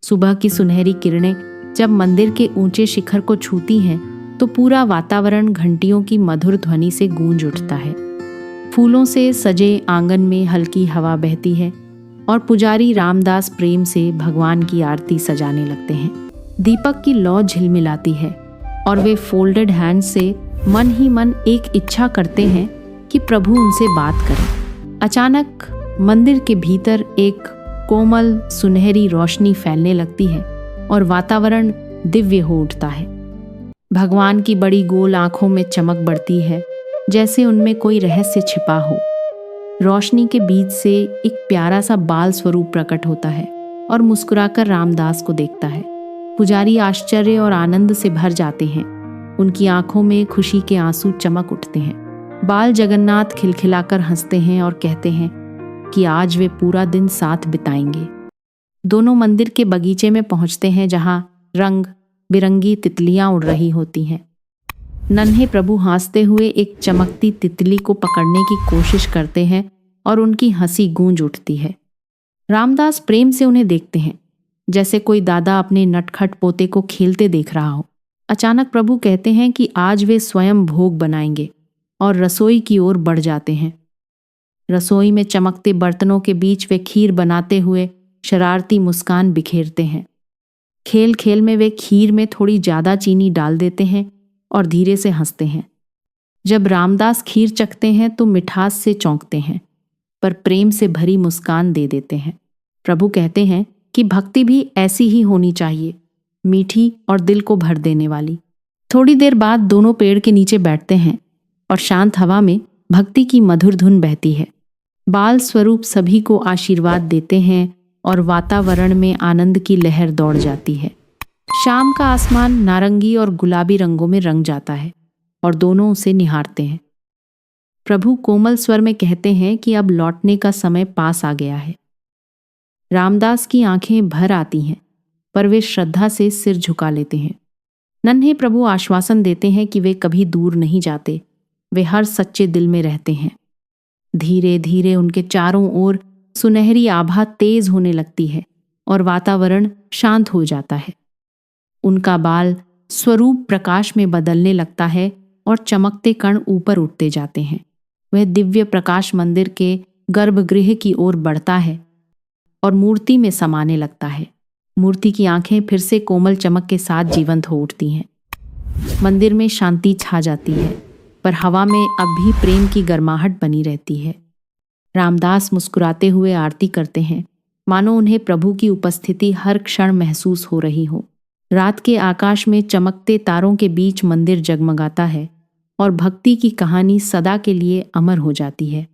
सुबह की सुनहरी किरणें जब मंदिर के ऊंचे शिखर को छूती हैं तो पूरा वातावरण घंटियों की मधुर ध्वनि से गूंज उठता है। फूलों से सजे आंगन में हल्की हवा बहती है और पुजारी रामदास प्रेम से भगवान की आरती सजाने लगते हैं। दीपक की लौ झिलमिलाती है और वे फोल्डेड हैंड से मन ही मन एक इच्छा करते हैं कि प्रभु उनसे बात करें। अचानक मंदिर के भीतर एक कोमल सुनहरी रोशनी फैलने लगती है और वातावरण दिव्य हो उठता है। भगवान की बड़ी गोल आंखों में चमक बढ़ती है, जैसे उनमें कोई रहस्य छिपा हो। रोशनी के बीच से एक प्यारा सा बाल स्वरूप प्रकट होता है और मुस्कुराकर रामदास को देखता है। पुजारी आश्चर्य और आनंद से भर जाते हैं। उनकी आंखों में खुशी के आंसू चमक उठते हैं। बाल जगन्नाथ खिलखिलाकर हंसते हैं और कहते हैं कि आज वे पूरा दिन साथ बिताएंगे। दोनों मंदिर के बगीचे में पहुंचते हैं, जहां रंग बिरंगी तितलियां उड़ रही होती हैं। नन्हे प्रभु हंसते हुए एक चमकती तितली को पकड़ने की कोशिश करते हैं और उनकी हंसी गूंज उठती है। रामदास प्रेम से उन्हें देखते हैं, जैसे कोई दादा अपने नटखट पोते को खेलते देख रहा हो। अचानक प्रभु कहते हैं कि आज वे स्वयं भोग बनाएंगे और रसोई की ओर बढ़ जाते हैं। रसोई में चमकते बर्तनों के बीच वे खीर बनाते हुए शरारती मुस्कान बिखेरते हैं। खेल खेल में वे खीर में थोड़ी ज्यादा चीनी डाल देते हैं और धीरे से हंसते हैं। जब रामदास खीर चखते हैं तो मिठास से चौंकते हैं, पर प्रेम से भरी मुस्कान दे देते हैं। प्रभु कहते हैं कि भक्ति भी ऐसी ही होनी चाहिए, मीठी और दिल को भर देने वाली। थोड़ी देर बाद दोनों पेड़ के नीचे बैठते हैं और शांत हवा में भक्ति की मधुर धुन बहती है। बाल स्वरूप सभी को आशीर्वाद देते हैं और वातावरण में आनंद की लहर दौड़ जाती है। शाम का आसमान नारंगी और गुलाबी रंगों में रंग जाता है और दोनों उसे निहारते हैं। प्रभु कोमल स्वर में कहते हैं कि अब लौटने का समय पास आ गया है। रामदास की आंखें भर आती हैं, पर वे श्रद्धा से सिर झुका लेते हैं। नन्हे प्रभु आश्वासन देते हैं कि वे कभी दूर नहीं जाते, वे हर सच्चे दिल में रहते हैं। धीरे धीरे उनके चारों ओर सुनहरी आभा तेज होने लगती है और वातावरण शांत हो जाता है। उनका बाल स्वरूप प्रकाश में बदलने लगता है और चमकते कण ऊपर उठते जाते हैं। वह दिव्य प्रकाश मंदिर के गर्भगृह की ओर बढ़ता है और मूर्ति में समाने लगता है। मूर्ति की आंखें फिर से कोमल चमक के साथ जीवंत हो उठती हैं। मंदिर में शांति छा जाती है, पर हवा में अब भी प्रेम की गर्माहट बनी रहती है। रामदास मुस्कुराते हुए आरती करते हैं, मानो उन्हें प्रभु की उपस्थिति हर क्षण महसूस हो रही हो। रात के आकाश में चमकते तारों के बीच मंदिर जगमगाता है और भक्ति की कहानी सदा के लिए अमर हो जाती है।